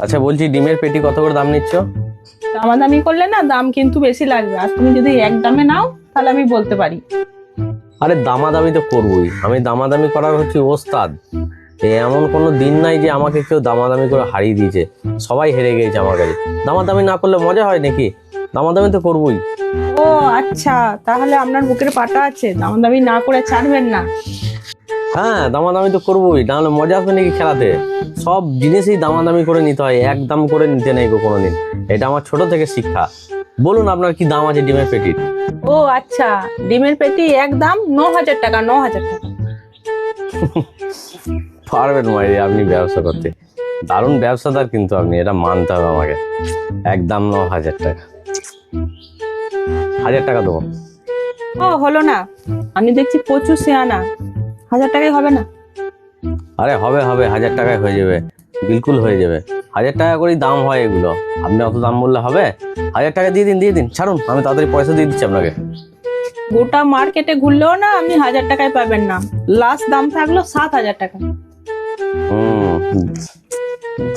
আচ্ছা বলছি, ডিমের পেটি কত করে দাম নিচ্ছ? দামাদামি করলে না দাম কিন্তু বেশি লাগবে, আর তুমি যদি এক দামে নাও তাহলে আমি বলতে পারি। আরে দামাদামি তো করবোই, আমি দামাদামি করার হচ্ছে ওস্তাদ। এমন কোনো দিন নাই যে আমাকে কেউ দামাদামি করে হারিয়ে দিয়েছে, সবাই হেরে গিয়েছে আমার কাছে। দামাদামি না করলে মজা হয় নাকি? দামাদামি তো করবোই। ও আচ্ছা, তাহলে আপনার বুকের পাটা আছে, দামাদামি না করে ছাড়বেন না। হ্যাঁ, দামাদামি তো করবোই, নাহলে মজা আসবে নাকি খেলাতে? সব জিনিসই দামাদামি করে নিতে হয়, এক দাম করে নিতে নেই গো কোনোদিন। এটা আমার ছোট থেকে শিক্ষা। বলুন আপনার কি দাম আছে ডিমের পেটির? ও আচ্ছা, ডিমের পেটি একদম 9,000 টাকা, 9,000 টাকা। পারবেন মাইরি আপনি ব্যবসা করতে, দারুণ ব্যবসাদার কিন্তু আপনি, এটা মানতে হবে আমাকে। একদম 9,000 টাকা, 1,000 টাকা দেবো। ও হলো না, আমি দেখছি প্রচুর শেয়ানা, 1,000 টাকায় হবে না? আরে হবে হবে, 1,000 টাকায় হয়ে যাবে, বিলকুল হয়ে যাবে। 1,000 টাকা করেই দাম হয় এগুলো, আপনি অত দাম বললে হবে? 1,000 টাকা দিয়ে দিন, দিয়ে দিন, ছাড়ুন, আমি তাড়াতাড়ি পয়সা দিয়ে দিচ্ছি আপনাকে। গোটা মার্কেটে ঘুরলেও না আপনি 1,000 টাকায় পাবেন না, লাস্ট দাম থাকলো 7,000 টাকা।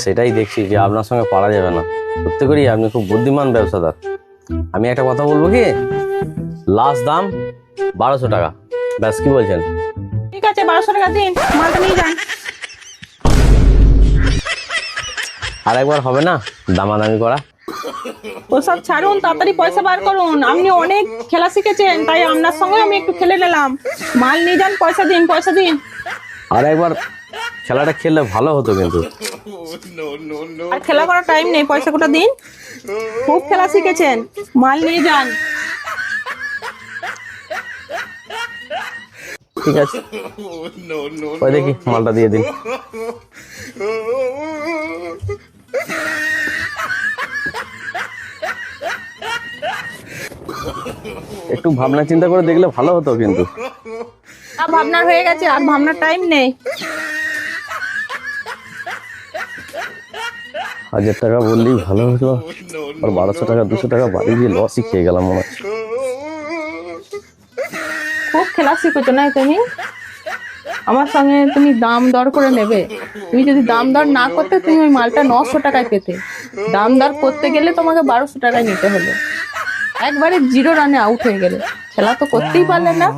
সেটাই দেখছি যে আপনার সঙ্গে পারা যাবে না। সত্যি করি আপনি খুব বুদ্ধিমান ব্যবসাদার। আমি একটা কথা বলবো কি, লাস্ট দাম 1,200 টাকা, ব্যাস, কি বলছেন? ঠিক আছে, 1,200 টাকা দিন, মালটা নিয়ে যান। আর একবার হবে না দামাদামি করা? ওসব ছাড়ুন, তাড়াতাড়ি পয়সা বার করুন। আপনি অনেক খেলা শিখেছেন, তাই আপনার সঙ্গে আমি একটু খেলে নিলাম। মাল নিয়ে যান, পয়সা দিন, পয়সা দিন। আর একবার খেলাটা খেললে ভালো হতো কিন্তু। আর খেলা করার টাইম নেই, পয়সা কোটা দিন। খুব খেলা শিখেছেন, মাল নিয়ে যান। ঠিক আছে, ওই দেখি মালটা দিয়ে দিন। একটু ভাবনা চিন্তা করে দেখলে ভালো হতো কিন্তু। আর ভাবনার হয়ে গেছে, আর ভাবনার টাইম নেই। 1,000 টাকা বললেই ভালো হতো, আর 1,200 টাকা 200 টাকা বাড়ি গিয়ে লসই খেয়ে গেলাম মনে হচ্ছে। খুব খেলা শিখেছো না তুমি? আমার সঙ্গে তুমি দাম দর করে নেবে। তুমি যদি দাম দর না করতে, তুমি ওই মালটা 900 টাকায় পেতে। দাম দর করতে গেলে তোমাকে 1,200 টাকায় নিতে হলো। একবারে জিরো রানে আউট হয়ে গেলে, খেলা তো করতেই পারলে না।